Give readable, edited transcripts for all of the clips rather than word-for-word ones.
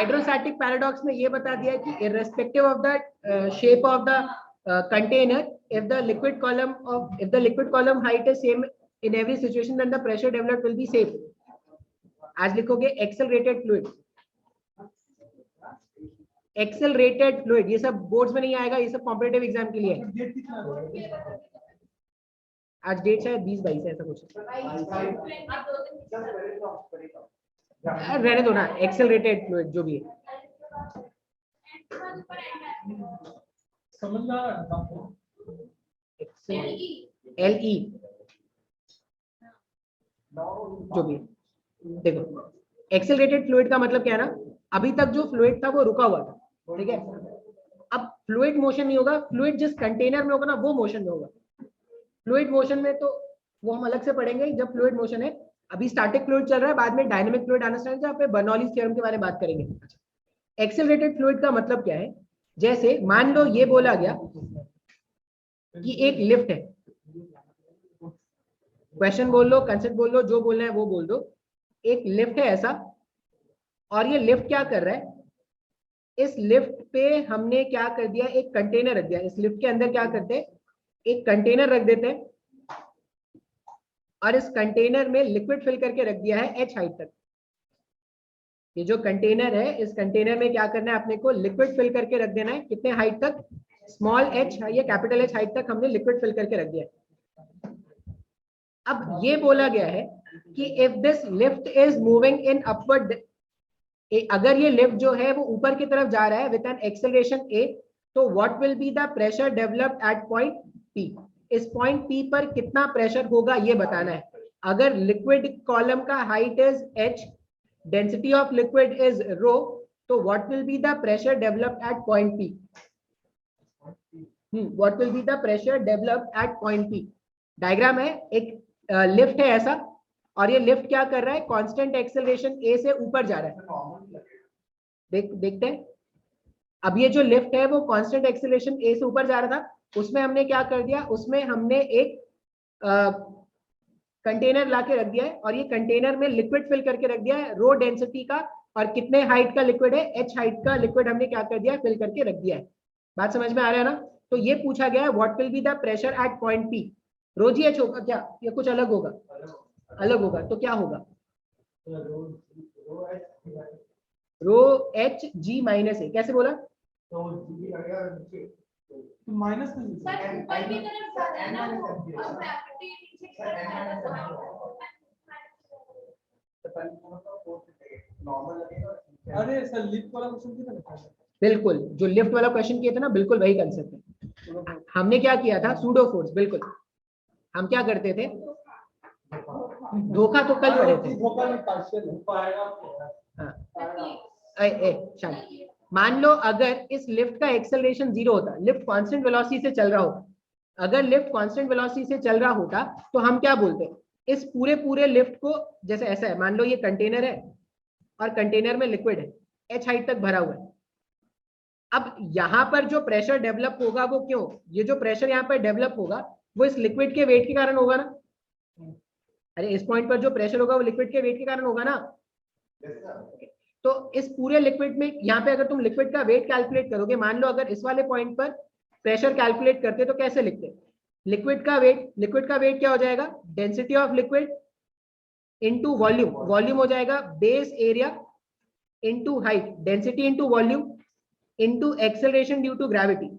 Hydrostatic paradox में ये बता दिया कि irrespective of the shape of the container, if the liquid column height is same in every situation, then the pressure developed will be same. आज लिखोगे accelerated fluid, ये सब boards में नहीं आएगा, ये सब कॉम्पिटिटिव एग्जाम के लिए है। आज डेट शायद 20-22 है, ऐसा कुछ रहने दो ना, एक्सेलरेटेड फ्लूइड जो भी है। LE जो भी, देखो एक्सेलरेटेड फ्लूइड का मतलब क्या है ना, अभी तक जो फ्लूइड था वो रुका हुआ था, ठीक है। अब फ्लूइड मोशन नहीं होगा, फ्लूइड जिस कंटेनर में होगा ना वो मोशन में होगा। फ्लूइड मोशन में तो वो हम अलग से पढ़ेंगे जब फ्लूइड मोशन है, अभी स्टैटिक फ्लूइड चल रहा है, बाद में डायनामिक फ्लूइड आना स्टार्ट, जहाँ पे बर्नौलीज थ्योरम के बारे में बात करेंगे। एक्सेलरेटेड फ्लूइड का मतलब क्या है, जैसे मान लो ये बोला गया कि एक लिफ्ट है, क्वेश्चन बोल लो, कंसेप्ट बोल लो, जो बोलना है वो बोल दो। एक लिफ्ट है ऐसा, और ये लिफ्ट क्या कर रहा है, इस लिफ्ट पे हमने क्या कर दिया, एक कंटेनर रख दिया। इस लिफ्ट के अंदर क्या करते हैं, एक कंटेनर रख देते हैं, और इस कंटेनर में लिक्विड फिल करके रख दिया है h हाइट तक। ये जो कंटेनर है, इस कंटेनर में क्या करना है, अपने को लिक्विड फिल करके रख देना है। कितने हाइट तक, स्मॉल h या कैपिटल H हाइट तक हमने लिक्विड फिल करके रख दिया है। अब ये बोला गया है कि if this lift is moving in upward, अगर ये लिफ्ट जो है वो ऊपर की तरफ जा रहा है विद एन एक्सेलरेशन a, तो what will be the pressure developed at point P। इस पॉइंट P पर कितना प्रेशर होगा ये बताना है। अगर लिक्विड कॉलम का height is h, density of liquid is rho, तो what will be the pressure developed at point P। What will be the pressure developed at point P। Diagram है, एक लिफ्ट है ऐसा, और ये लिफ्ट क्या कर रहा है, कांस्टेंट एक्सेलरेशन a से ऊपर जा रहा है। देखते हैं, अब ये जो लिफ्ट है वो कांस्टेंट एक्सेलरेशन a से ऊपर जा रहा था, उसमें हमने क्या कर दिया, उसमें हमने एक कंटेनर लाके रख दिया है, और ये कंटेनर में लिक्विड फिल करके रख दिया है रो डेंसिटी का, और कितने हाइट का लिक्विड है, h हाइट का लिक्विड हमने क्या कर दिया, फिल करके रख दिया है। बात समझ में आ रहा है ना। तो ये पूछा गया है what will be the pressure at point P। Rho G H होगा क्या, ये कुछ अलग होगा, अलग होगा, तो क्या होगा, रो एच जी माइनस ए। कैसे बोला, माइनस अरे सर लिफ्ट वाला क्वेश्चन कितना था, बिल्कुल जो लिफ्ट वाला क्वेश्चन किया था ना, बिल्कुल वही कंसेप्ट है। हमने क्या किया था, सूडो फोर्स। बिल्कुल हम क्या करते थे, धोखा तो कल पढ़े थे। हाँ, मान लो अगर इस लिफ्ट का एक्सेलरेशन 0 होता, लिफ्ट कांस्टेंट वेलोसिटी से चल रहा होता, अगर लिफ्ट कांस्टेंट वेलोसिटी से चल रहा होता तो हम क्या बोलते हैं, इस पूरे लिफ्ट को, जैसे ऐसा है, मान लो ये कंटेनर है और कंटेनर में लिक्विड है, h हाइट तक भरा हुआ है। अब यहाँ पर जो प्रेशर डेवलप होगा वो क्यों, ये जो प्रेशर यहाँ पर डेवलप होगा वो इस लिक्विड के वेट के कारण होगा ना। अरे इस पॉइंट पर जो प्रेशर होगा वो लिक्विड के वेट के कारण होगा ना। तो इस पूरे लिक्विड में, यहाँ पे अगर तुम लिक्विड का वेट कैलकुलेट करोगे, मान लो अगर इस वाले पॉइंट पर प्रेशर कैलकुलेट करते तो कैसे लिखते, लिक्विड का वेट क्या हो जाएगा, density of liquid into volume, volume हो जाएगा base area into height, density into volume into acceleration due to gravity.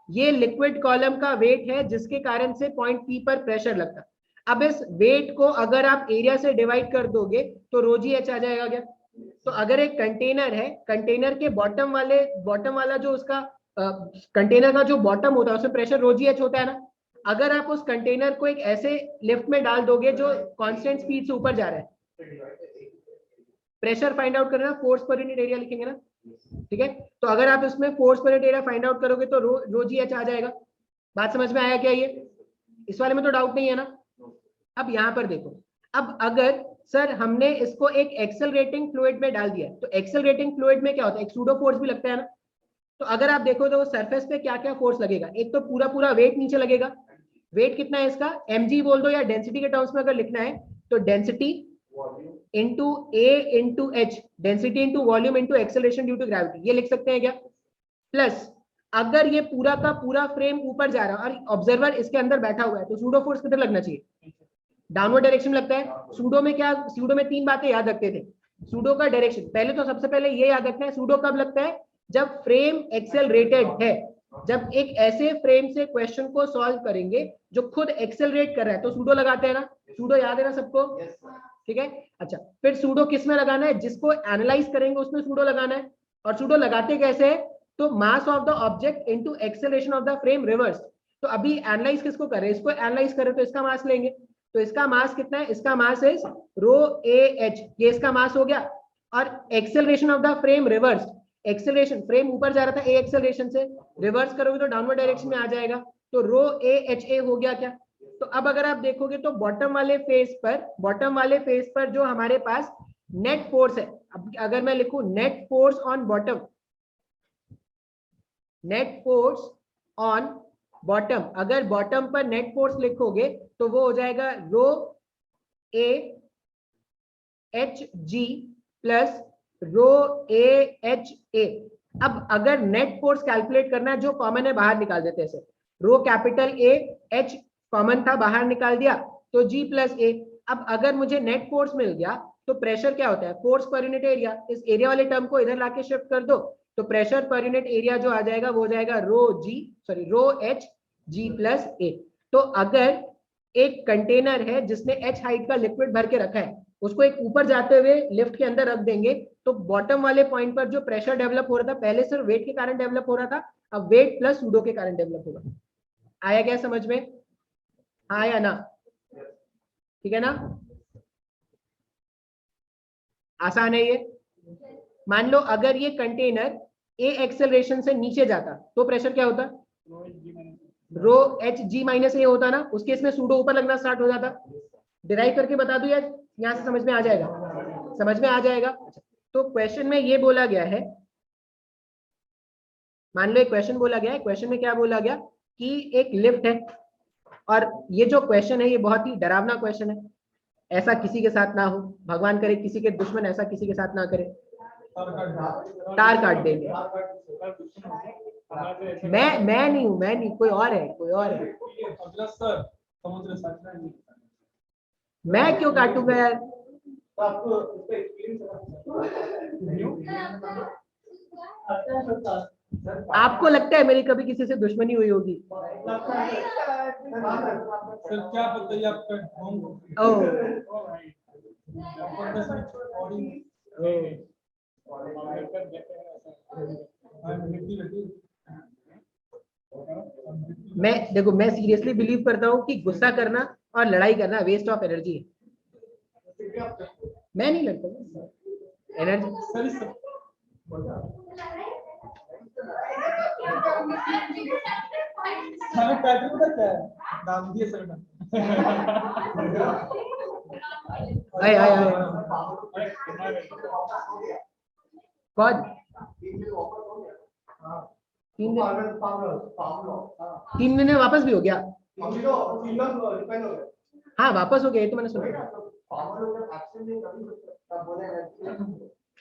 ये लिक्विड कॉलम का वेट है जिसके कारण से पॉइंट P पर प्रेशर लगता। अब इस वेट को अगर आप एरिया से डिवाइड कर दोगे तो रो जी एच आ जाएगा क्या। तो अगर एक कंटेनर है, कंटेनर के बॉटम वाला जो उसका कंटेनर का जो बॉटम होता है उसमें प्रेशर रो जी एच होता है ना। अगर आप उस कंटेनर को एक ऐसे लिफ्ट में डाल दोगे जो कांस्टेंट स्पीड से ऊपर जा रहा है, प्रेशर फाइंड आउट करना, फोर्स पर यूनिट एरिया लिखेंगे ना, ठीक है। तो अगर आप इसमें force per unit area find out करोगे तो रो जी एच आ जाएगा। बात समझ में आया क्या, ये इस वाले में तो डाउट नहीं है ना। अब यहाँ पर देखो, अब अगर सर हमने इसको एक एक्सेलरेटिंग फ्लूइड में डाल दिया, तो एक्सेलरेटिंग फ्लूइड में क्या होता है, एक सूडो फोर्स भी लगता है ना। तो अगर आप देखो तो सरफेस पे क्या क्या फोर्स लगेगा, एक तो पूरा वेट नीचे लगेगा। वेट कितना है इसका, mg बोल दो, या डेंसिटी के टर्म्स में अगर लिखना है तो density into A into H, density into volume into acceleration due to gravity, ये लिख सकते हैं क्या? प्लस अगर ये पूरा का पूरा फ्रेम ऊपर जा रहा है और ऑब्जर्वर इसके अंदर बैठा हुआ है तो सूडो फोर्स किधर लगना चाहिए? डाउनवर्ड डायरेक्शन लगता है। सूडो में क्या, सूडो में 3 बातें याद रखते थे। सूडो का डायरेक्शन, पहले तो सबसे पहले ये याद रखना है सूडो कब लगता है? जब फ्रेम एक्सेलरेटेड है। जब एक ऐसे फ्रेम से क्वेश्चन को सॉल्व करेंगे जो खुद एक्सेलरेट कर रहा है तो सूडो लगाते हैं ना। सूडो याद है ना सबको? ठीक है। अच्छा, फिर सूडो किस में लगाना है? जिसको एनालाइज करेंगे उसमें सूडो लगाना है। और सूडो लगाते कैसे है? तो mass of the object into acceleration of the frame reverse. तो अभी एनालाइज किसको कर रहे हैं? इसको एनालाइज करें तो इसका मास लेंगे। तो इसका मास कितना है? इसका mass is row A H, ये इसका मास हो गया। और acceleration of the frame reverse, acceleration, frame ऊपर जा रहा था ए एक्सेलरेशन से, रिवर्स करोगे तो डाउनवर्ड डायरेक्शन में आ जाएगा, तो रो ए एच ए हो गया क्या? तो अब अगर आप देखोगे तो बॉटम वाले फेस पर जो हमारे पास नेट फोर्स है, अब अगर मैं लिखूं net force on bottom, net force on bottom, अगर बॉटम पर नेट फोर्स लिखोगे तो वो हो जाएगा rho A H G plus rho A H A. अब अगर नेट फोर्स कैलकुलेट करना है, जो कॉमन है बाहर निकाल देते हैं। रो कैपिटल ए, एच कॉमन था बाहर निकाल दिया, तो जी प्लस ए। अब अगर मुझे नेट फोर्स मिल गया तो प्रेशर क्या होता है? Force per unit area. इस एरिया वाले टर्म को इधर लाके शिफ्ट कर दो तो प्रेशर पर यूनिट एरिया जो आ जाएगा वो हो जाएगा रो एच जी प्लस ए। तो अगर एक कंटेनर है जिसने एच हाइट का लिक्विड भर के रखा है, उसको एक ऊपर जाते हुए लिफ्ट के अंदर रख देंगे तो बॉटम वाले पॉइंट पर जो प्रेशर डेवलप हो रहा था, पहले सिर्फ वेट के कारण डेवलप हो रहा था, अब वेट प्लस सूडो के कारण डेवलप होगा। आया क्या समझ में? हाँ या ना? ठीक है ना? आसान है ये। मान लो अगर ये कंटेनर ए एक्सेलरेशन से नीचे जाता तो प्रेशर क्या होता? रो एच जी माइनस ए होता ना। उस केस में सूडो ऊपर लगना स्टार्ट हो जाता। डिराइव करके बता दूं या यहां से समझ में आ जाएगा? समझ में आ जाएगा। तो क्वेश्चन में ये बोला गया है, मान लो एक क्वेश्चन बोला गया है। क्वेश्चन में क्या बोला गया कि एक लिफ्ट है, और ये जो क्वेश्चन है ये बहुत ही डरावना क्वेश्चन है। ऐसा किसी के साथ ना हो, भगवान करे किसी के दुश्मन ऐसा किसी के साथ ना करे, तार काट देंगे। मैं नहीं हूं, मैं नहीं, कोई और है, कोई और है। मैं क्यों काटूंगा यार? आपको लगता है मेरी कभी किसी से दुश्मनी हुई होगी? सर क्या बताइए आपका मैं देखो, मैं सीरियसली बिलीव करता हूँ कि गुस्सा करना और लड़ाई करना वेस्ट ऑफ एनर्जी है। मैं नहीं लड़ता एनर्जी। नाम दिए सर कौन? 3 दिन में वापस भी हो गया? हाँ वापस हो गया, ये तो मैंने सुना।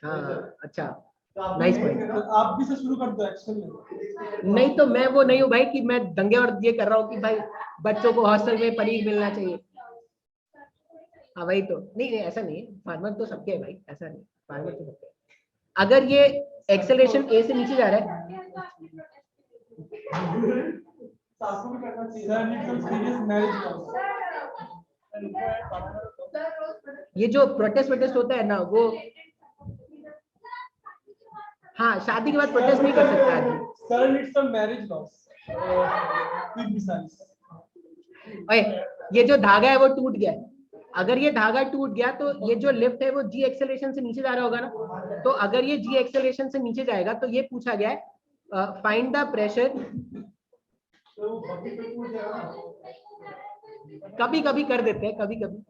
हाँ अच्छा, नाइस पॉइंट। आप भी से शुरू कर दो एक्शन। नहीं तो मैं वो नहीं हूँ भाई कि मैं दंगे और ये कर रहा हूँ कि भाई बच्चों को हॉस्टल में पनीर मिलना चाहिए। हाँ वही तो, नहीं ऐसा नहीं है, फार्मर तो सबके है भाई, ऐसा नहीं, फार्मर तो सबके है। अगर ये एक्सेलरेशन ए से नीचे जा रहा है, ये जो प्रोटेस्ट होता है ना वो, हाँ शादी के बाद प्रोटेस्ट नहीं कर सकता आदमी। Sir needs some marriage loss. ये जो धागा है वो टूट गया है। अगर ये धागा टूट गया तो ये जो लिफ्ट है वो जी एक्सेलरेशन से नीचे जा रहा होगा ना। तो अगर ये जी एक्सेलरेशन से नीचे जाएगा तो ये पूछा गया है फाइंड द प्रेशर, कभी कभी कर देते हैं, कभी कभी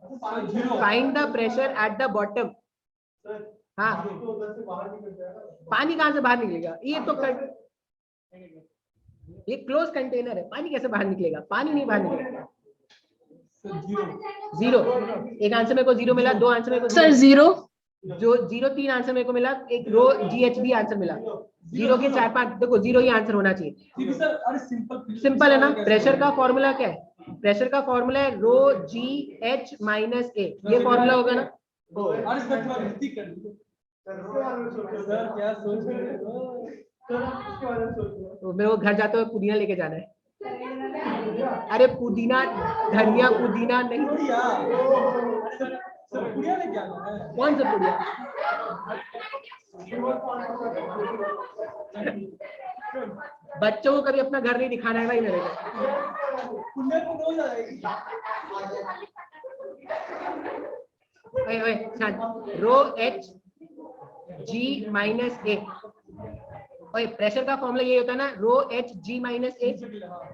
find the pressure at the bottom. हाँ पानी कहां से बाहर निकलेगा? ये तो ये क्लोज कंटेनर है, पानी कैसे बाहर निकलेगा? पानी नहीं बाहर निकलेगा। Sir zero. जीरो, एक आंसर मेरे को जीरो मिला, दो आंसर मेरे को सर जीरो। जो जीरो, तीन आंसर मेरे को मिला, एक रो GHB आंसर मिला। जीरो के चार पांच, देखो जीरो ही आंसर होना चाहिए। ठीक है सर, अरे सिंपल सिंपल है ना। प्रेशर का फॉर्मूला क्या है? प्रेशर का फॉर्मूला है रो GH माइनस A, ये फॉर्मूला होगा ना। अरे सर थोड़ा गलती कर दी सर, क्या सोच रहे हो? तो मेरे को घर जाते हुए पुदीना लेके जाना है। अरे पुदीना, धनिया पुदीना नहीं। पुड़िया सर, पुड़िया लेके आना है। कौन सा पुड़िया? बच्चों को कभी अपना घर नहीं दिखाना है भाई मेरे को। पुड़िया तो रोज आएगी। ओए ओए शांत। रो HG माइनस A। ओए प्रेशर का फॉर्मूला ये होता है ना, रो HG माइनस A।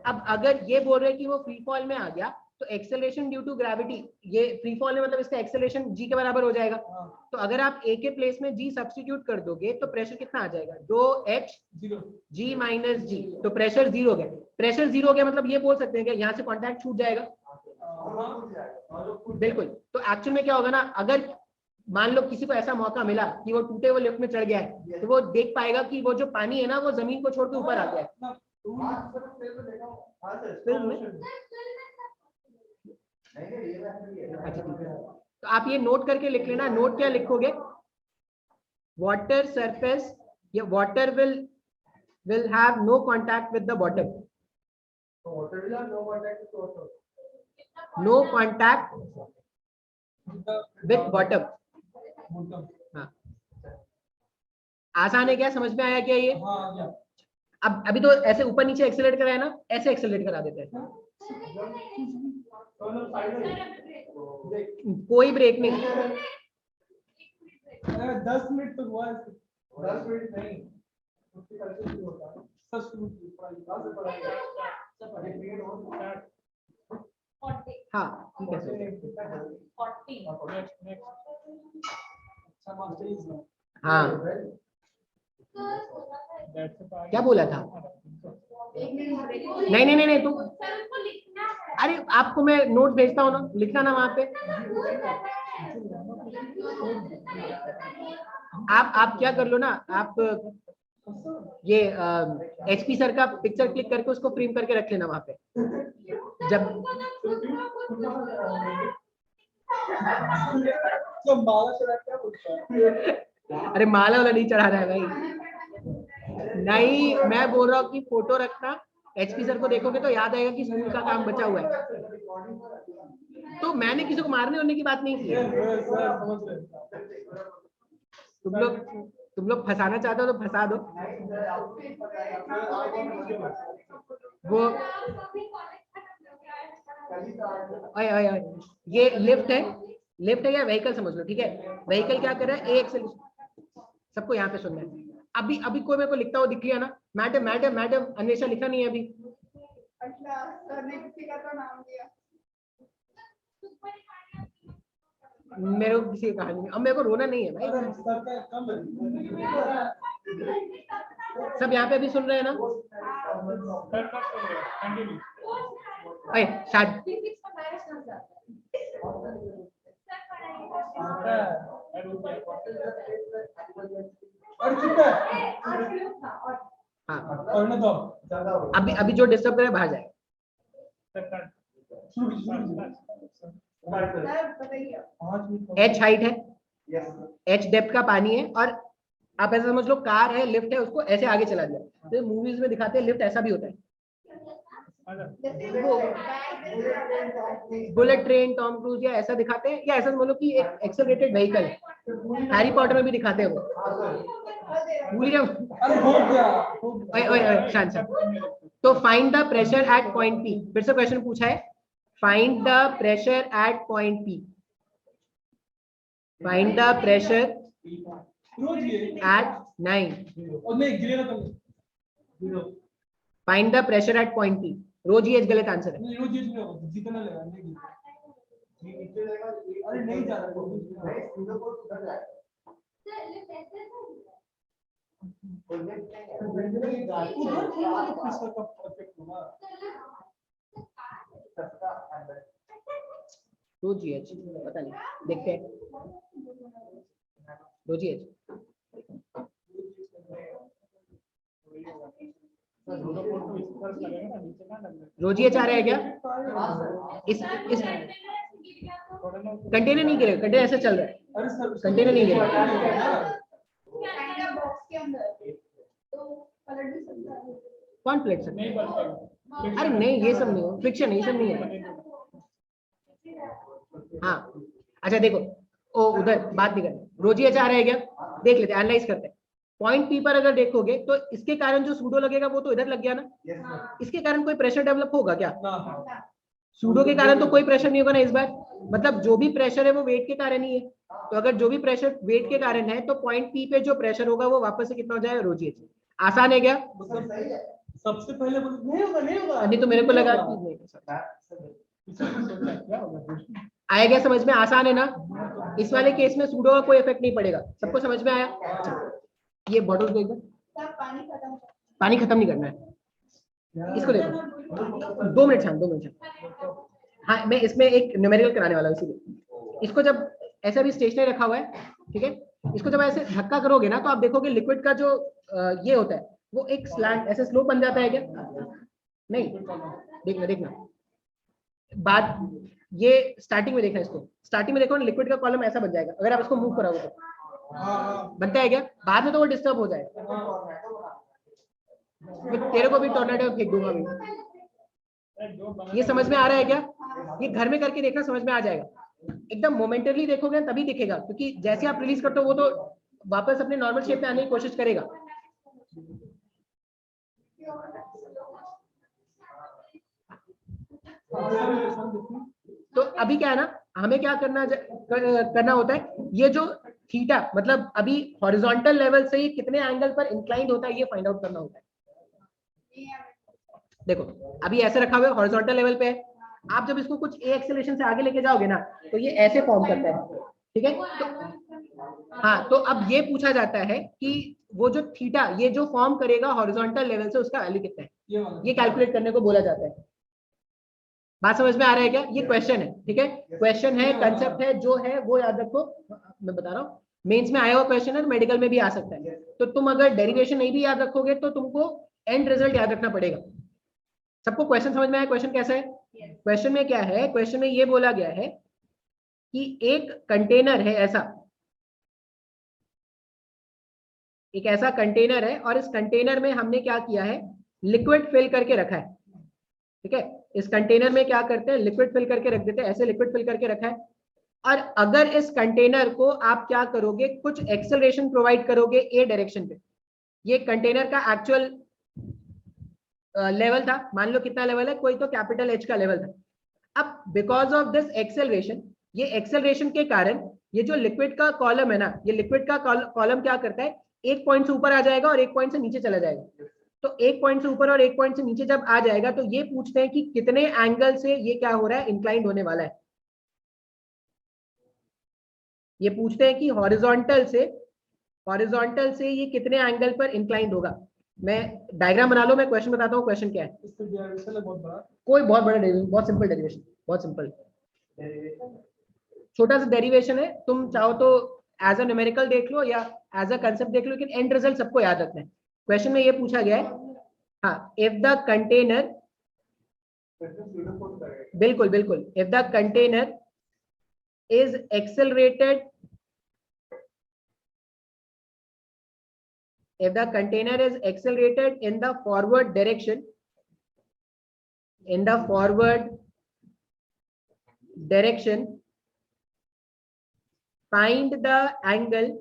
अब अगर ये बोल रहे हैं कि वो फ्री फॉल में आ गया, तो एक्सेलरेशन ड्यू टू ग्रेविटी, ये फ्री फॉल में मतलब इसका एक्सेलरेशन G के बराबर हो जाएगा। तो अगर आप A के प्लेस में G सब्स्टिट्यूट कर दोगे तो प्रेशर कितना आ जाएगा? रो HG माइनस G। तो प्रेशर जीरो हो गया। प्रेशर जीरो हो गया मतलब ये बोल सकते हैं कि यहाँ से कॉन्टैक्ट छूट जाएगा। बिल्कुल। तो एक्चुअल में क्या होगा ना, अगर मान लो किसी को ऐसा मौका मिला कि वो टूटे हुए लिफ्ट में चढ़ गया है, तो वो देख पाएगा कि वो जो पानी है ना, वो जमीन को छोड़ के ऊपर आ गया है। अच्छा ठीक है, तो आप ये नोट करके लिख लेना। नोट क्या लिखोगे? वाटर सरफेस, या water will have no contact with the bottom. No contact with bottom. हाँ, आसान है क्या? समझ में आया क्या ये? अब अभी तो ऐसे ऊपर नीचे एक्सेलरेट कराया ना, ऐसे एक्सेलरेट करा देते हैं। कोई ब्रेक नहीं। 10 मिनट तो हुआ है। 10 मिनट नहीं, हाँ ठीक है। हाँ क्या बोला था? नहीं नहीं नहीं नहीं, तू, अरे आपको मैं नोट भेजता हूँ ना, लिखना ना वहां पे। आप क्या कर लो ना, आप ये HP सर का पिक्चर क्लिक करके उसको फ्रेम करके रख लेना वहां पे। जब तो माला चढ़ा क्या बोलता है? अरे माला वाला नहीं चढ़ा रहा है भाई, नहीं, मैं बोल रहा हूँ कि फोटो रखना। HP सर को देखोगे तो याद आएगा कि स्कूल का काम बचा हुआ है। तो मैंने किसी को मारने होने की बात नहीं की है। तुम लोग फंसाना चाहते हो तो फंसा दो। वो ओए ओए ओए, ये लिफ्ट है। लिफ्ट है या व्हीकल समझ लो, ठीक है। व्हीकल क्या कर रहा है? सबको यहाँ पे सुनना है। अभी कोई मेरे को लिखता हुआ दिख गया ना, मैडम मैडम मैडम, अन्वेषा लिखा नहीं है अभी। अच्छा, सर ने किसी का तो नाम लिया। मेरे को किसी की कहानी नहीं। अब मेरे को रोना नहीं है भाई। सब यहाँ पे अभी सुन रहे हैं ना? अरे शायद हाँ, अभी जो डिस्टर्ब करे बाहर जाए। H हाइट है, H डेप्थ का पानी है, और आप ऐसा समझ लो कार है, लिफ्ट है, उसको ऐसे आगे चला दिया। तो मूवीज में दिखाते हैं लिफ्ट ऐसा भी होता है। बुलेट ट्रेन, टॉम क्रूज या ऐसा दिखाते हैं, या ऐसा समझ लो कि एक एक्सेलरेटेड व्हीकल है। हैरी पॉटर में भी दिखाते हैं वो। भूल गया। शांत शांत। तो find the pressure at point P। फिर से क्वेश्चन पूछा है, find the pressure at point P। Find the pressure at 9। Find the pressure at point P। Rho GH गलत आंसर है। नहीं जा 2GH, पता नहीं, देखते हैं। 2GH रोजीएच आ रहा है क्या? इस कंटेनर नहीं गिरेगा, कंटेनर ऐसे चल रहा है, कंटेनर नहीं गिरेगा। बॉक्स के अंदर तो पलट भी सकता है। कौन पलट सकता है? अरे नहीं, ये सब नहीं हो, फ्रिक्शन ये सब नहीं है। हाँ अच्छा देखो, ओ उधर बात नहीं करते, रोजीएच आ रहा है क्या? देख लेते, एनालाइज करते हैं। पॉइंट पी पर अगर देखोगे तो इसके कारण जो सूडो लगेगा वो तो इधर लग गया ना, इसके कारण कोई प्रेशर डेवलप होगा क्या? सूडो के कारण तो कोई प्रेशर नहीं होगा ना इस बार, मतलब जो भी प्रेशर है वो वेट के कारण ही है। तो अगर जो भी प्रेशर वेट के कारण है तो पॉइंट पी पे जो प्रेशर होगा वो वापस से कितना हो जाएगा? रोजीएच। आसान है क्या? सबसे पहले नहीं होगा, नहीं होगा। नहीं तो मेरे को लगा कि नहीं। आया क्या समझ में? आसान है ना? इस वाले केस में सूडो का कोई इफेक्ट नहीं पड़ेगा। सबको समझ में आया? ये बॉटल को एकदम पानी खत्म नहीं करना है। इसको देखो, 2 मिनट शांत, 2 मिनट शांत। हाँ मैं इसमें एक न्यूमेरिकल कराने वाला हूँ, इसीलिए इसको जब ऐसा भी स्टेशनरी रखा हुआ है, ठीक है, इसको जब ऐसे धक्का करोगे ना तो आप देखोगे लिक्विड का जो ये होता है वो एक स्लैंट ऐसे स्लोप बन जाता है क्या? नहीं, देखना देखना बात, ये स्टार्टिंग में देखना, इसको स्टार्टिंग में देखो ना, लिक्विड का कॉलम ऐसा बन जाएगा अगर आप इसको मूव कराओगे तो। बनता है क्या? बाद में तो वो डिस्टर्ब हो जाएगा। तेरे को भी टोर्नेडो फेंक दूंगा मैं। ये समझ में आ रहा है क्या? ये घर में करके देखना, समझ में आ जाएगा। एकदम मोमेंटरली देखोगे तभी दिखेगा, क्योंकि जैसे आप रिलीज करते हो वो तो वापस अपने नॉर्मल शेप में आने की कोशिश करेगा। तो अभी क्या है ना, हमें क्या करना होता है, ये जो थीटा मतलब अभी हॉरिजॉन्टल लेवल से ये कितने एंगल पर इंक्लाइंड होता है ये फाइंड आउट करना होता है। देखो अभी ऐसे रखा हुआ है, हॉरिजॉन्टल लेवल पे है। आप जब इसको कुछ ए एक्सेलरेशन से आगे लेके जाओगे ना तो ये ऐसे फॉर्म करता है, ठीक है। तो हाँ, तो अब ये पूछा जाता है कि वो जो थीटा ये जो फॉर्म करेगा हॉरिजॉन्टल लेवल से उसका वैल्यू कितना है, ये कैलकुलेट करने को बोला जाता है। बात समझ में आ रहा है क्या? ये क्वेश्चन है, ठीक है, क्वेश्चन है, कंसेप्ट है, जो है वो याद रखो। मैं बता रहा हूँ मेंस में आया हुआ क्वेश्चन है, मेडिकल में भी आ सकता है। तो तुम अगर डेरिवेशन नहीं भी याद रखोगे तो तुमको एंड रिजल्ट याद रखना पड़ेगा। सबको क्वेश्चन समझ में आया? क्वेश्चन कैसा है? क्वेश्चन में क्या है? क्वेश्चन में ये बोला गया है कि एक कंटेनर है ऐसा, एक ऐसा कंटेनर है और इस कंटेनर में हमने क्या किया है, लिक्विड फिल करके रखा है, ठीक है। इस कंटेनर में क्या करते हैं, लिक्विड फिल करके रख देते हैं, ऐसे लिक्विड फिल करके रखा है। और अगर इस कंटेनर को आप क्या करोगे, कुछ एक्सेलरेशन प्रोवाइड करोगे ए डायरेक्शन पे, ये कंटेनर का एक्चुअल लेवल था, मान लो कितना लेवल है, कोई तो कैपिटल एच का लेवल था। अब बिकॉज ऑफ दिस एक्सेलरेशन, ये एक्सेलरेशन के कारण ये जो लिक्विड का कॉलम है ना, ये लिक्विड का कॉलम क्या करता है, एक पॉइंट से ऊपर आ जाएगा और एक पॉइंट से नीचे चला जाएगा। तो एक पॉइंट से ऊपर और एक पॉइंट से नीचे जब आ जाएगा तो ये पूछते हैं कि कितने एंगल से ये क्या हो रहा है, इंक्लाइंड होने वाला है। ये पूछते हैं कि हॉरिजॉन्टल से ये कितने एंगल पर इंक्लाइंड होगा। मैं डायग्राम बना लो, मैं क्वेश्चन बताता हूँ क्वेश्चन क्या है। कोई बहुत बड़ा डेरिवेशन, बहुत सिंपल डेरिवेशन, बहुत सिंपल छोटा सा डेरिवेशन है। तुम चाहो तो एज अ न्यूमेरिकल देख लो या एज अ कंसेप्ट देख लो, लेकिन एंड रिजल्ट सबको याद रखना है। क्वेश्चन में ये पूछा गया है, हाँ, इफ द कंटेनर, बिल्कुल बिल्कुल, if the container is accelerated, if the container is accelerated in the forward direction, find the angle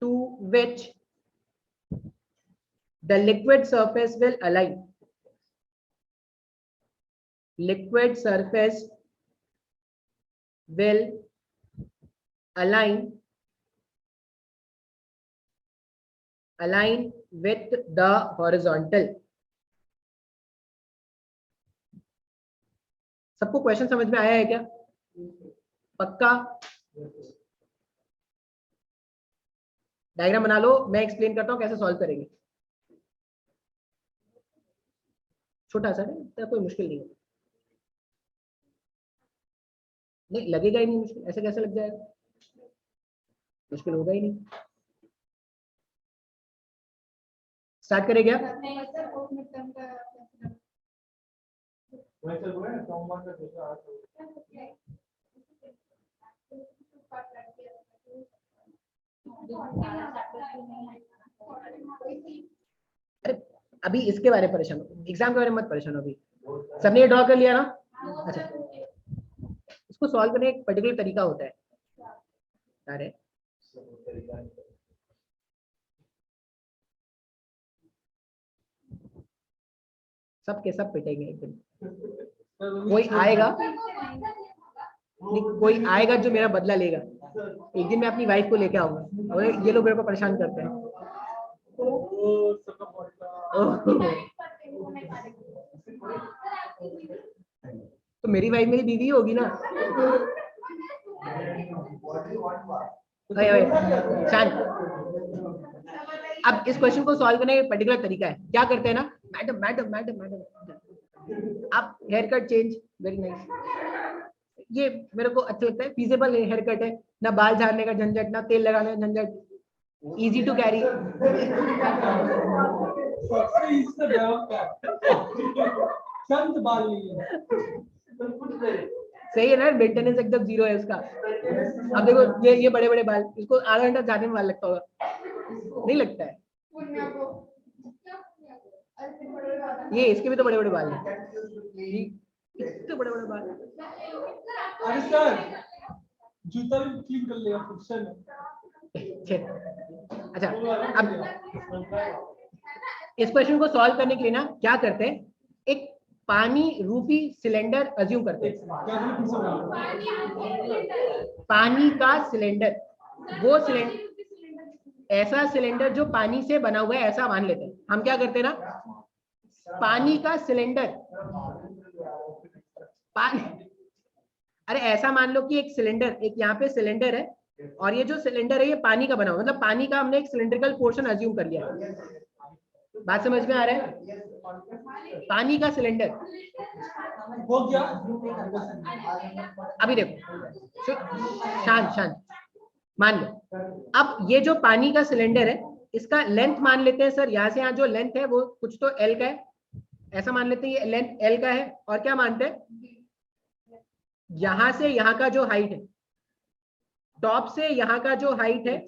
to which the liquid surface will align. Liquid surface will align with the horizontal. सबको question समझ में आया है क्या? पक्का? Diagram बना लो, मैं explain करता हूं कैसे सॉल्व करेंगे। छोटा सा है, तो कोई मुश्किल नहीं है। नहीं लगेगा ही नहीं मुश्किल, ऐसे कैसे लग जाएगा, मुश्किल होगा ही नहीं। स्टार्ट करें क्या? नहीं सर फोर्थ मिड टर्म का वैसे हुआ है सोमवार का दूसरा हाथ अरे अभी इसके बारे में परेशान हो, एग्जाम के बारे में मत परेशान हो। अभी सबने ड्रॉ कर लिया ना? अच्छा, इसको सॉल्व करने का एक पर्टिकुलर तरीका होता है। अरे सबके सब पिटेंगे एक दिन। कोई आएगा, कोई आएगा जो मेरा बदला लेगा। एक दिन मैं अपनी वाइफ को लेके आऊंगा और ये लोग मेरे को परेशान करते हैं। तो मेरी वाइफ मेरी बीवी होगी ना। शांत। अब इस क्वेश्चन को सॉल्व करने का पर्टिकुलर तरीका है। क्या करते हैं ना, मैडम मैडम मैडम मैडम आप hair cut change, very nice. ये मेरे को अच्छा लगता है, फीजेबल हेयर कट है, ना बाल झाड़ने का झंझट, ना तेल लगाने का झंझट, इजी टू कैरी। शांत बाल नहीं है। सही है ना, मेंटेनेंस एकदम जीरो है उसका। अब देखो ये बड़े बड़े बाल, इसको आधा घंटा जाने में बाल लगता होगा, नहीं लगता है? ये इसके भी तो बड़े बड़े बाल हैं, इतने बड़े बड़े बाल। अरे सर जूता भी क्लीन कर लेगा फंक्शन। अच्छा, अब इस क्वेश्चन को सॉल्व करने के लिए ना क्या करते हैं, एक पानी रूपी सिलेंडर अज्यूम करते हैं। पानी का सिलेंडर, वो सिलेंडर, ऐसा सिलेंडर जो पानी से बना हुआ है ऐसा मान लेते हैं। हम क्या करते हैं ना, पानी का सिलेंडर, पानी, अरे ऐसा मान लो कि एक सिलेंडर, एक यहाँ पे सिलेंडर है और ये जो सिलेंडर है ये पानी का बना हुआ, मतलब पानी का हमने एक सिलेंड्रिकल पोर्शन अज्यूम कर लिया है। बात समझ में आ रहा है? पानी का सिलेंडर हो गया। अभी देखो, शांत शांत, मान लो अब ये जो पानी का सिलेंडर है इसका लेंथ मान लेते हैं सर, यहाँ से यहाँ जो लेंथ है वो कुछ तो एल का है, ऐसा मान लेते हैं ये लेंथ एल का है। और क्या मानते हैं, यहां से यहाँ का जो हाइट है, टॉप से यहाँ का जो हाइट है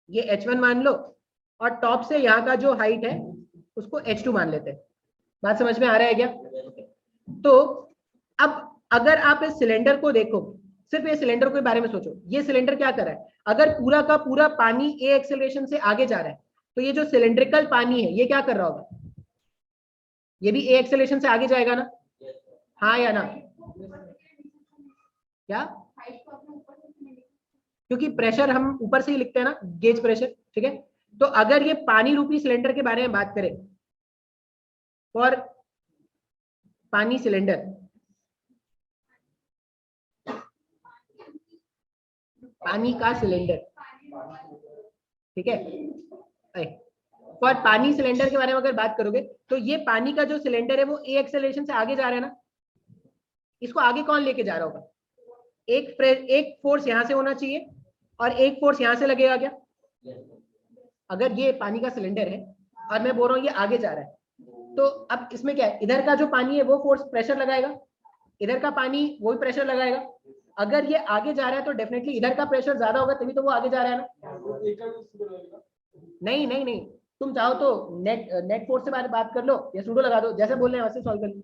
ये h1 मान लो, और टॉप से यहाँ का जो हाइट है उसको h2 मान लेते हैं। बात समझ में आ रहा है क्या? तो अब अगर आप इस सिलेंडर को देखो, सिर्फ ये सिलेंडर के बारे में सोचो, ये सिलेंडर क्या कर रहा है, अगर पूरा का पूरा पानी ए एक्सेलरेशन से आगे जा रहा है तो ये जो सिलेंड्रिकल पानी है ये क्या कर रहा होगा, ये भी ए एक्सेलरेशन से आगे जाएगा ना, हाँ या ना? क्या? क्योंकि प्रेशर हम ऊपर से ही लिखते हैं ना, गेज प्रेशर, ठीक है। तो अगर ये पानी रूपी सिलेंडर के बारे में बात करें, फॉर पानी सिलेंडर, पानी का सिलेंडर, ठीक है, फॉर पानी सिलेंडर के बारे में अगर बात करोगे तो ये पानी का जो सिलेंडर है वो ए एक्सेलरेशन से आगे जा रहा है ना, इसको आगे कौन लेके जा रहा होगा, एक फोर्स यहां से होना चाहिए और एक फोर्स यहां से लगेगा क्या? अगर ये पानी का सिलेंडर है और मैं बोल रहा हूँ ये आगे जा रहा है, तो अब इसमें क्या है, इधर का जो पानी है वो फोर्स प्रेशर लगाएगा, इधर का पानी वो भी प्रेशर लगाएगा। अगर ये आगे जा रहा है तो डेफिनेटली इधर का प्रेशर ज्यादा होगा, तभी तो वो आगे जा रहा है ना। नहीं नहीं नहीं, तुम चाहो तो नेट फोर्स से बात कर लो या सूडो लगा दो, जैसे बोल रहे हैं वैसे सॉल्व कर लो।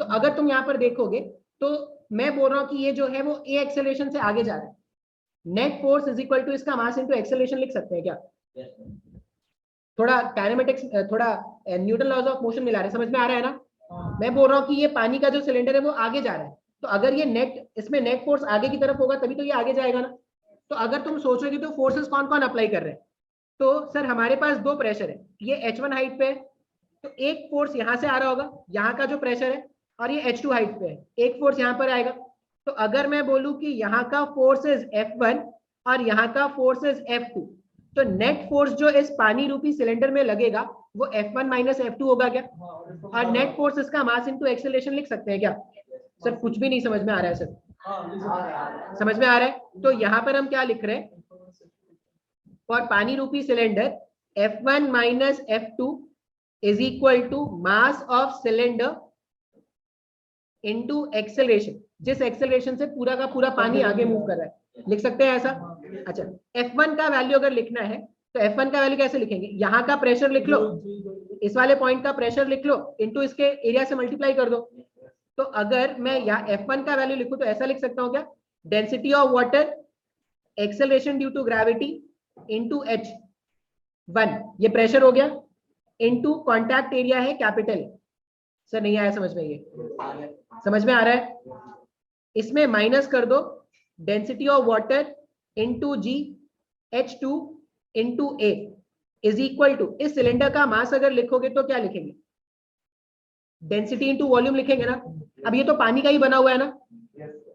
तो अगर तुम यहाँ पर देखोगे तो मैं बोल रहा हूँ कि ये जो है वो ए एक्सेलरेशन से आगे जा रहा है, net force is equal to इसका मास इनटू एक्सेलरेशन लिख सकते हैं क्या? थोड़ा काइनेमेटिक्स, थोड़ा न्यूटन लॉज ऑफ मोशन मिला रहे, समझ में आ रहा है ना? मैं बोल रहा हूँ कि ये पानी का जो सिलेंडर है वो आगे जा रहा है, तो अगर ये नेट, इसमें नेट फोर्स आगे की तरफ होगा तभी तो ये आगे जाएगा ना। तो अगर तुम सोचोगे तो फोर्सेस कौन कौन अप्लाई कर रहे हैं, तो सर हमारे पास दो प्रेशर है, ये h1 हाइट पे है तो एक फोर्स यहाँ से आ रहा होगा, यहाँ का जो प्रेशर है, और ये h2 हाइट पे है, एक फोर्स यहाँ पर आएगा। तो अगर मैं बोलूं कि यहाँ का फोर्स इज F1 और यहाँ का फोर्स इज F2, तो नेट फोर्स जो इस पानी रूपी सिलेंडर में लगेगा वो F1 माइनस F2 होगा क्या? हाँ, और नेट फोर्स इसका मास इनटू एक्सेलरेशन लिख सकते हैं क्या? सर कुछ भी नहीं समझ में आ रहा है सर, हाँ, समझ में आ रहा है? तो यहाँ पर हम क्या लिख रहे हैं? फॉर पानी रूपी cylinder F1 minus F2 is equal to mass of cylinder into acceleration, जिस एक्सेलरेशन से पूरा का पूरा पानी आगे मूव कर रहा है, लिख सकते हैं ऐसा? अच्छा, F1 का वैल्यू अगर लिखना है तो F1 का वैल्यू कैसे लिखेंगे? यहाँ का प्रेशर लिख लो, इस वाले पॉइंट का प्रेशर लिख लो, इनटू इसके एरिया से मल्टीप्लाई कर दो। तो अगर मैं यहाँ F1 का वैल्यू लिखूं तो ऐसा लिख सकता हूँ क्या? Density of water acceleration due to gravity into H1, ये प्रेशर हो गया, इनटू कॉन्टैक्ट एरिया है कैपिटल। सर नहीं आया समझ में? ये समझ में आ रहा है? इसमें माइनस कर दो density of water into G H2 into A is equal to, इस सिलेंडर का मास अगर लिखोगे तो क्या लिखेंगे? डेंसिटी इनटू वॉल्यूम लिखेंगे ना। अब ये तो पानी का ही बना हुआ है ना,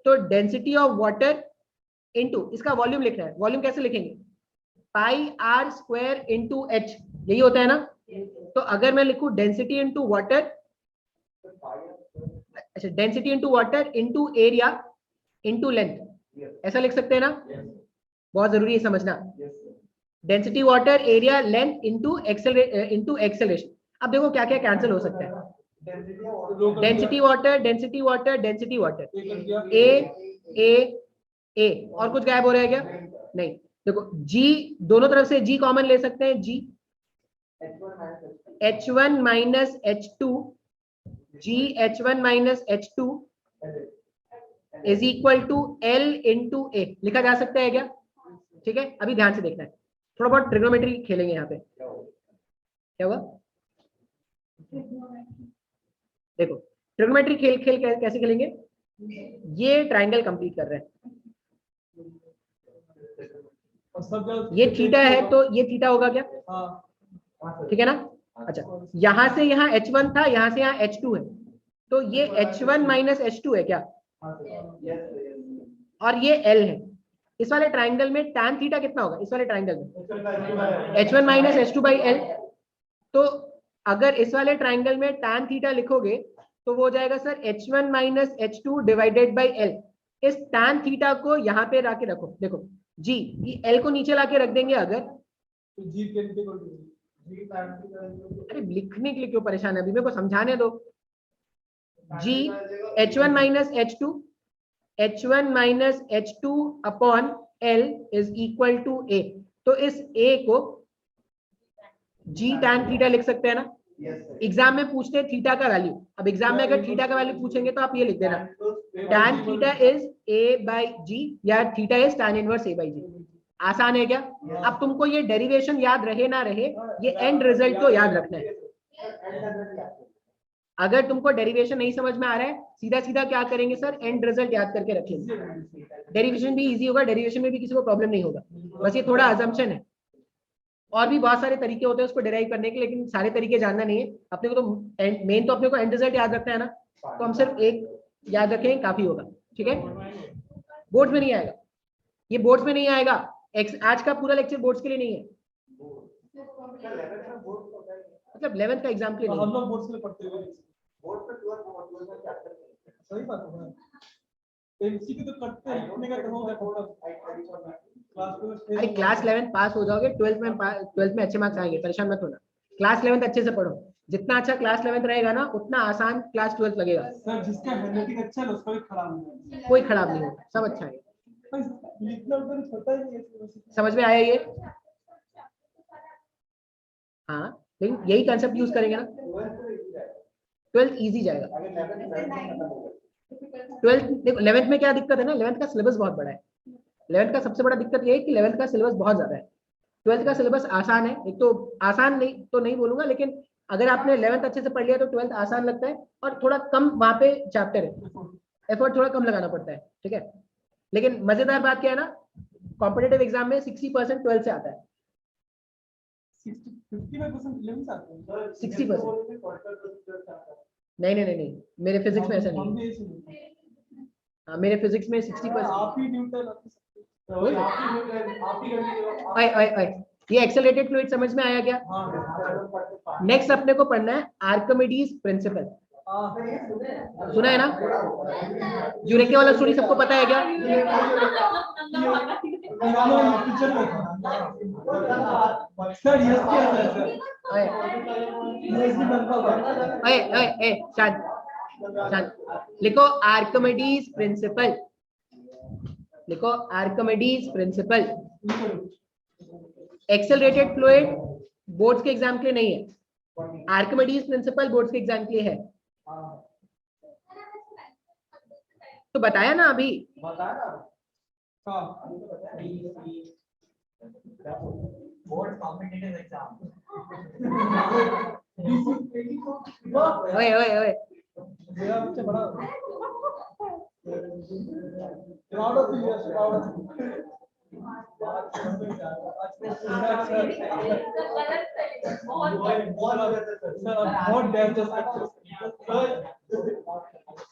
तो डेंसिटी ऑफ वाटर इनटू इसका वॉल्यूम लिखना है। वॉल्यूम कैसे लिखेंगे? Pi R square into H, यही होता है ना। तो अगर मैं लिखूं डेंसिटी इनटू वाटर, अच्छा density into water into area into length, ऐसा लिख सकते हैं ना? बहुत जरूरी है समझना। Density water area length into acceleration. अब देखो क्या क्या कैंसिल हो सकता है। Density water density water density water, A और कुछ गायब हो रहा है क्या? नहीं। देखो G, दोनों तरफ से G कॉमन ले सकते हैं, G H1 minus H2, G H1 minus H2 is equal to L into A, लिखा जा सकता है क्या? ठीक है, अभी ध्यान से देखना है, थोड़ा बहुत ट्रिग्नोमेट्री खेलेंगे यहाँ पे। क्या हुआ? देखो ट्रिग्नोमेट्री खेल कैसे खेलेंगे? ये ट्राइंगल कंप्लीट कर रहे हैं, ये थीटा है तो ये थीटा होगा क्या? ठीक है ना। अच्छा, यहां से यहाँ H1 था, यहां से यहाँ H2 है, तो ये H1 माइनस H2 है क्या? और ये L है। इस वाले ट्राइंगल में tan थीटा कितना होगा? इस वाले ट्राइंगल में H1 minus H2 by L। तो अगर इस वाले ट्राइंगल में tan थीटा लिखोगे तो वो हो जाएगा sir H1 minus H2 divided by L। इस tan थीटा को यहाँ पे लाके रखो, देखो G, ये L को नीचे लाके रख देंगे अगर, अरे लिखने के लिए क्यों परेशान है, अभी मेरे को समझाने दो। G H1 minus H2 upon L is equal to A। तो इस A को G tan थीटा लिख सकते हैं ना। एग्जाम में पूछते हैं थीटा का वैल्यू, अब एग्जाम में अगर थीटा का वैल्यू पूछेंगे तो आप ये लिख देना, tan theta is A by G या theta is tan inverse A by G। आसान है क्या? अब तुमको ये डेरिवेशन याद रहे ना रहे, ये एंड रिजल्ट को याद रखना है। अगर तुमको डेरिवेशन नहीं समझ में आ रहा है, सीधा सीधा क्या करेंगे सर, एंड रिजल्ट याद करके रखेंगे। डेरिवेशन भी इजी होगा, डेरिवेशन में भी किसी को प्रॉब्लम नहीं होगा, बस ये थोड़ा अजम्पशन है। और भी बहुत सारे तरीके होते हैं उसको डिराइव करने के, लेकिन सारे तरीके जानना नहीं है अपने को। तो मेन तो अपने को एंड रिजल्ट याद रखना है ना, तो हम सिर्फ एक याद रखें काफी होगा। ठीक है, बोर्ड्स में नहीं आएगा, ये बोर्ड्स में नहीं आएगा। आज का पूरा लेक्चर बोर्ड्स के लिए नहीं है, मतलब 11th का एग्जाम के लिए नहीं। हम लोग बोर्ड्स के लिए पढ़ते हैं, बोर्ड पे 12 चैप्टर, सही बात है। इसी के तो करते हैं, इतने का तो हो गया क्लास। अरे क्लास 11th पास हो जाओगे, 12th में अच्छे मार्क्स आएंगे, परेशान मत होना। क्लास 11th अच्छे से पढ़ो, जितना अच्छा क्लास 11th रहेगा ना उतना आसान क्लास 12th लगेगा। सर जिसका हैंडराइटिंग अच्छा है उसका भी खराब नहीं है, कोई खराब नहीं होगा, सब अच्छा है। लिखना उतना छोटा ही है। समझ में आया ये? हाँ, लेकिन यही कंसेप्ट यूज करेंगे ना, 12th इजी जाएगा। 12th देखो, 11th में क्या दिक्कत है ना, 11th का सिलेबस बहुत बड़ा है। 11th का सबसे बड़ा दिक्कत ये है कि 11th का सिलेबस बहुत ज्यादा है। 12th का सिलेबस आसान है, एक तो आसान नहीं तो नहीं बोलूंगा, लेकिन अगर आपने 11th अच्छे से पढ़ लिया तो 12th आसान लगता है, और थोड़ा कम वहां पे चैप्टर है, एफर्ट थोड़ा कम लगाना पड़ता है। ठीक है, लेकिन मजेदार बात क्या है ना, कॉम्पिटिटिव एग्जाम में 60% 12th से आता है। 60%? नहीं, मेरे फिजिक्स में ऐसा नहीं। हाँ, मेरे फिजिक्स में 60%। ये एक्सेलरेटेड फ्लूइड समझ में आया क्या? नेक्स्ट अपने को पढ़ना है आर्किमिडीज प्रिंसिपल। सुना है ना? यूरेका वाला स्टोरी सबको पता है क्या? सर ये क्या है सर? शांत शांत। लिखो आर्किमिडीज प्रिंसिपल, लिखो Archimedes principal. Accelerated fluid boards के एग्जाम के लिए नहीं है, आर्किमिडीज प्रिंसिपल बोर्ड्स के एग्जाम के लिए है। तो बताया ना अभी, बोर्ड कॉम्पिटिटिव एग्जाम। ओए ओए ओए, मेरा बच्चा बड़ा proud of you, proud of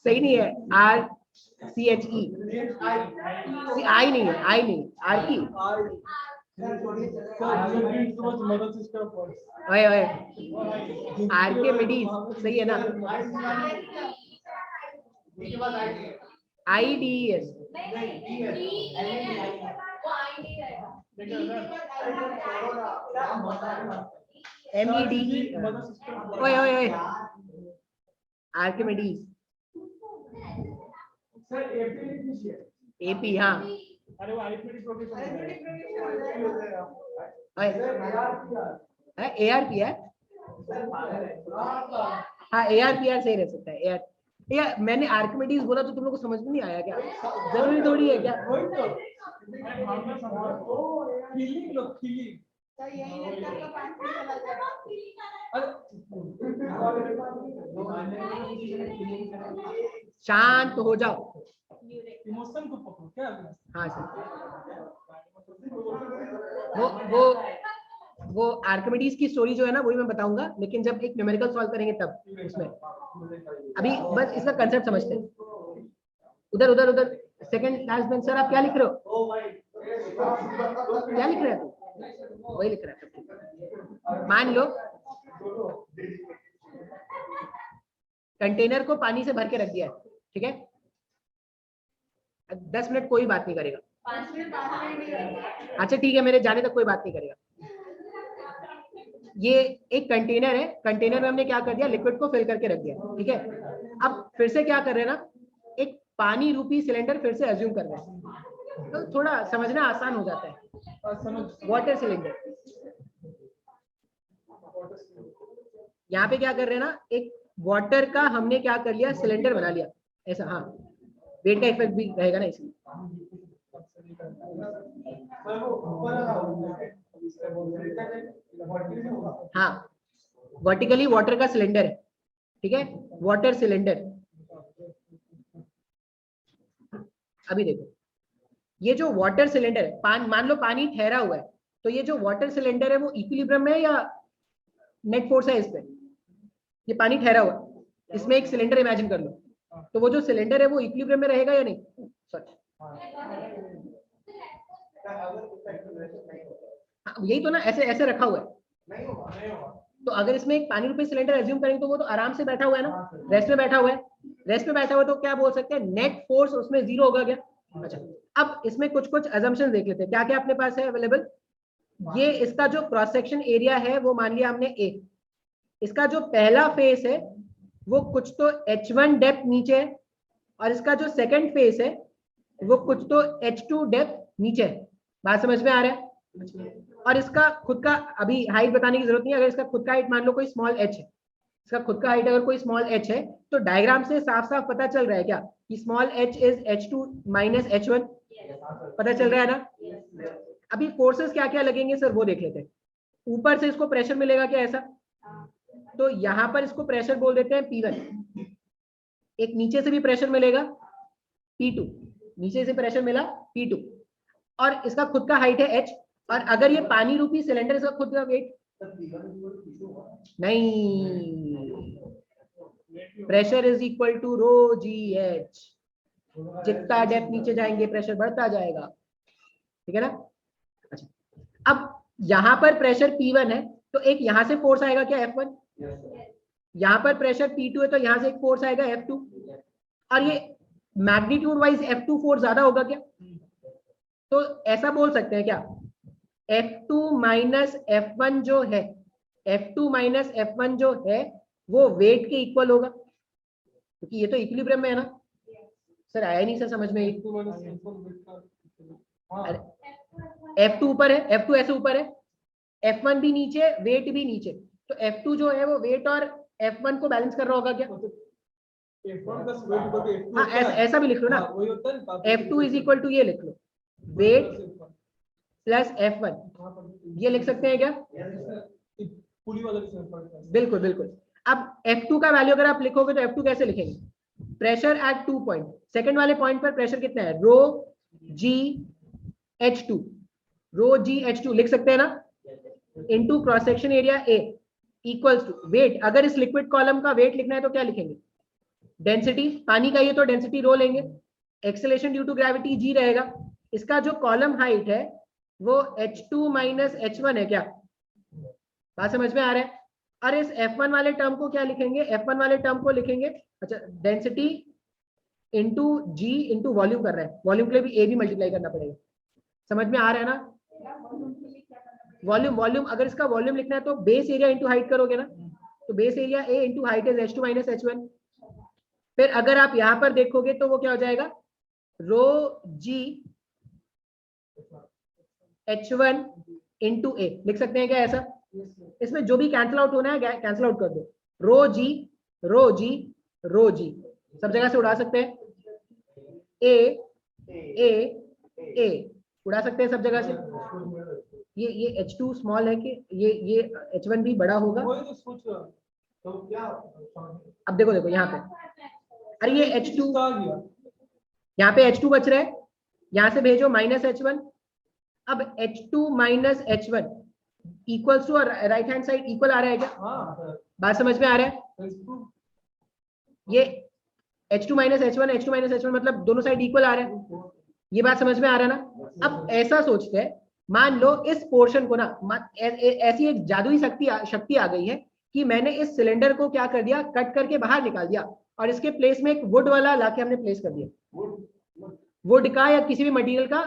सही नहीं है। RCHE आई नहीं है, आई नहीं, आर की। ओए ओए, आर्किमिडीज सही है ना? IDES MEDE। ओए ओए ओए, आर्किमिडीज AP। हाँ अरे वो आईपीडी प्रोफेसर ARP है। हाँ ARPR सही रह सकता है। AR या मैंने आर्किमिडीज बोला तो तुम लोग को समझ में नहीं आया क्या? जरूरी थोड़ी है क्या? Feeling low, feeling. तो यही लेकर का 5 मिनट चला जाएगा। शांत हो जाओ। इमोशन को पकड़ो क्या? हाँ सर, वो आर्किमिडीज की स्टोरी जो है ना वही मैं बताऊंगा, लेकिन जब एक न्यूमेरिकल सॉल्व करेंगे तब उसमें। अभी बस इसका कंसेप्ट समझते हैं। उधर उधर उधर सेकंड लास्ट बेंच सर, आप क्या लिख रहे हो? क्या लिख रहे हैं तू? वही लिख रहा है। मान लो कंटेनर को पानी से भर के रख दिया है, ठीक है? 10 मिनट कोई बात नहीं करेगा। 5 मिनट अच्छा ठीक है, मेरे जाने तक कोई बात नहीं करेगा। ये एक कंटेनर है, कंटेनर में हमने क्या कर दिया, लिक्विड को फिल करके रख दिया, ठीक है? अब फिर से क्या कर रहे हैं ना, एक पानी रूपी सिलेंडर फिर से अज्यूम कर रहे हैं, तो थोड़ा समझना आसान हो जाता है। वाटर सिलेंडर, यहाँ पे क्या कर रहे हैं ना, एक वाटर का हमने क्या कर लिया, सिलेंडर बना लिया ऐसा। हाँ वेट का इफेक्ट भी रहेगा ना इसमें। हाँ वर्टिकली वाटर का सिलेंडर है, ठीक है? Water cylinder. अभी देखो ये जो वाटर सिलेंडर है, मान लो पानी ठहरा हुआ है, तो ये जो वाटर सिलेंडर है वो इक्विलिब्रियम में है या नेट फोर्स है इस पे? ये पानी ठहरा हुआ, इसमें एक सिलेंडर इमेजिन कर लो, तो वो जो सिलेंडर है वो इक्विलिब्रियम में रहेगा या नहीं? सच, यही तो ना, ऐसे ऐसे रखा हुआ है। तो अगर इसमें एक पानी रूपी सिलेंडर एज्यूम करेंगे तो वो तो आराम से बैठा हुआ है ना, रेस्ट में बैठा हुआ है। रेस्ट में बैठा हुआ है तो क्या बोल सकते हैं, नेट फोर्स उसमें 0 होगा क्या? अच्छा, अब इसमें कुछ कुछ अजम्पशन देख लेते हैं, क्या क्या अपने पास है अवेलेबल। ये इसका जो क्रॉस सेक्शन एरिया है वो मान लिया हमने A। इसका जो पहला फेस है वो कुछ तो H1 डेप्थ नीचे है, और इसका जो सेकंड फेस है वो कुछ तो H2 डेप्थ नीचे है। बात समझ में आ रहा है? और इसका खुद का अभी हाइट बताने की जरूरत नहीं है। अगर इसका खुद का हाइट मान लो कोई स्मॉल h है, इसका खुद का हाइट अगर कोई स्मॉल h है, तो डायग्राम से साफ साफ पता चल रहा है क्या कि small h is H2 minus H1। पता चल रहा है ना? अभी फोर्सेस क्या क्या लगेंगे सर वो देख लेते हैं। ऊपर से इसको प्रेशर मिलेगा क्या ऐसा, तो यहाँ पर इसको प्रेशर बोल देते हैं P1। एक नीचे से भी प्रेशर मिलेगा P2, नीचे से प्रेशर मिला P2, और इसका खुद का हाइट है h। और अगर ये पानी रूपी सिलेंडर, इसका खुद का वेट नहीं, pressure is equal to rho GH। जितना डेप्थ नीचे जाएंगे प्रेशर बढ़ता जाएगा, ठीक है ना? अच्छा, अब यहाँ पर प्रेशर P1 है तो एक यहाँ से फोर्स आएगा क्या F1, यहाँ पर प्रेशर P2 है तो यहाँ से एक फोर्स आएगा F2, और ये मैग्नीट्यूड वाइज F2 फोर्स ज्यादा होगा क्या? तो ऐसा बोल सकते हैं क्या, F2 माइनस F1 जो है, F2 माइनस F1 जो है वो वेट के इक्वल होगा, क्योंकि ये तो इक्विलिब्रियम में है ना। सर आया नहीं सर समझ में? F2 ऊपर है, F2 ऐसे ऊपर है, F1 भी नीचे, वेट भी नीचे, तो F2 जो है वो वेट और F1 को बैलेंस कर रहा होगा क्या? हाँ ऐसा भी लिख लो ना, F2 इज इक्वल टू ये लिख लो, वेट प्लस F1, ये लिख सकते हैं क्या? बिल्कुल बिल्कुल। अब F2 का वैल्यू अगर आप लिखोगे तो F2 कैसे लिखेंगे? प्रेशर एट 2 पॉइंट, सेकंड वाले पॉइंट पर प्रेशर कितना है? रो जी H2, रो जी H2 लिख सकते हैं ना, into cross section area A equals to weight. अगर इस लिक्विड कॉलम का वेट लिखना है तो क्या लिखेंगे? डेंसिटी, पानी का ये तो डेंसिटी रो लेंगे, acceleration due to gravity G रहेगा, इसका जो कॉलम हाइट है वो H2 माइनस H1 है क्या? बात समझ में आ रहा है? और इस F1 वाले टर्म को क्या लिखेंगे? F1 वाले टर्म को लिखेंगे, अच्छा डेंसिटी इंटू जी इंटू वॉल्यूम कर रहे हैं, वॉल्यूम के लिए भी ए भी मल्टीप्लाई करना पड़ेगा, समझ में आ रहा है ना? वॉल्यूम, वॉल्यूम अगर इसका वॉल्यूम लिखना है तो बेस एरिया इंटू हाइट करोगे ना, तो base area A into height is H2 minus H1। फिर अगर आप यहां पर देखोगे तो वो क्या हो जाएगा? रो जी H1 इंटू ए लिख सकते हैं क्या ऐसा? इसमें जो भी कैंसिल आउट होना है कैंसिल आउट कर दो, रो जी रो जी रो जी सब जगह से उड़ा सकते हैं, ए ए ए उड़ा सकते हैं सब जगह से। ये H2 स्मॉल है कि ये H1 भी बड़ा होगा। अब देखो देखो यहाँ पे, अरे ये H2 यहाँ पे H2 बच रहा है, यहाँ से भेजो माइनस H1, अब H2 minus H1 equals to right hand side equal आ रहा है क्या? बात समझ में आ रहा है? ये H2 minus H1, H2 minus H1 मतलब दोनों साइड इक्वल आ रहा है, ये बात समझ में आ रहा है ना? अब ऐसा सोचते हैं, मान लो इस पोर्शन को ना ऐसी एक जादुई शक्ति आ गई है कि मैंने इस सिलेंडर को क्या कर दिया, कट करके बाहर निकाल दिया और इसके प्लेस में एक वुड वाला लाके हमने प्लेस कर दिया, वुड का या किसी भी मटेरियल का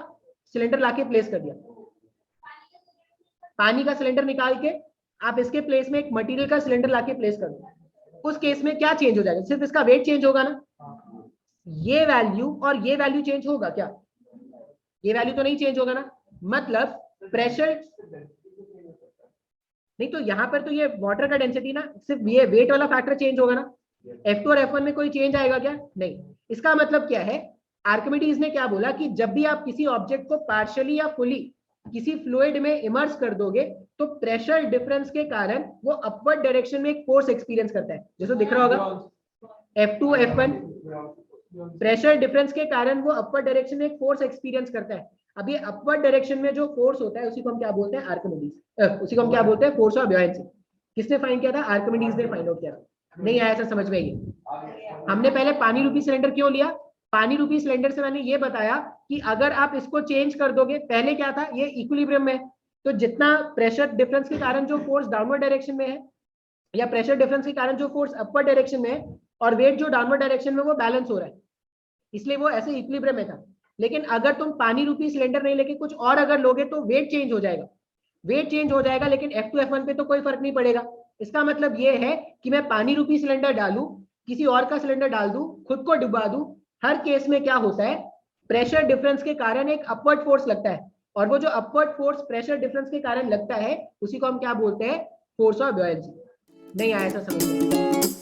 सिलेंडर लाके प्लेस कर दिया। पानी का सिलेंडर निकाल के आप इसके प्लेस में एक मटेरियल का सिलेंडर लाके प्लेस कर दो, उस केस में क्या चेंज हो जाएगा? सिर्फ इसका वेट चेंज होगा ना, ये वैल्यू और ये वैल्यू चेंज होगा क्या? ये वैल्यू तो नहीं चेंज होगा ना, मतलब प्रेशर नहीं, तो यहाँ पर तो ये वाटर का डेंसिटी ना, सिर्फ ये वेट वाला फैक्टर चेंज होगा ना, F2 और F1 में कोई चेंज आएगा क्या? नहीं। इसका मतलब क्या है, आर्किमिडीज ने क्या बोला कि जब भी आप किसी ऑब्जेक्ट को पार्शियली या फुली किसी फ्लूइड में इमर्स कर दोगे तो प्रेशर डिफरेंस के कारण वो अपवर्ड डायरेक्शन में एक फोर्स एक्सपीरियंस करता है, जैसे दिख रहा होगा F2 F1, प्रेशर डिफरेंस के कारण वो अपवर्ड डायरेक्शन में एक फोर्स एक्सपीरियंस करता है। अब ये अपवर्ड डायरेक्शन में जो फोर्स होता है उसी को हम क्या बोलते हैं? आर्किमिडीज, उसी को हम क्या बोलते हैं? Force of buoyancy. किसने फाइंड किया था? आर्किमिडीज ने फाइंड आउट किया था। नहीं आया ऐसा समझ में? ये हमने पहले पानी रूपी सिलेंडर क्यों लिया? पानी रूपी सिलेंडर से मैंने ये बताया कि अगर आप इसको चेंज कर दोगे, पहले क्या था, ये इक्विलिब्रियम में, तो जितना प्रेशर डिफरेंस के कारण जो फोर्स डाउनवर्ड डायरेक्शन में है या प्रेशर डिफरेंस के कारण जो फोर्स अपवर्ड डायरेक्शन में है और वेट जो डाउनवर्ड डायरेक्शन में, वो बैलेंस हो रहा है, इसलिए वो ऐसे इक्विलिब्रियम में था। लेकिन अगर तुम पानी रूपी सिलेंडर नहीं लेके कुछ और अगर लोगे तो वेट चेंज हो जाएगा, वेट चेंज हो जाएगा, लेकिन F2 F1 पे तो कोई फर्क नहीं पड़ेगा। इसका मतलब ये है कि मैं पानी रूपी सिलेंडर डालूं, किसी और का सिलेंडर डाल दूं, खुद को डुबा दूं, हर केस में क्या होता है? प्रेशर डिफरेंस के कारण एक अपवर्ड फोर्स लगता है, और वो जो अपवर्ड फोर्स प्रेशर डिफरेंस के कारण लगता है उसी को हम क्या बोलते हैं? Force of buoyancy. नहीं आया ऐसा समझ में?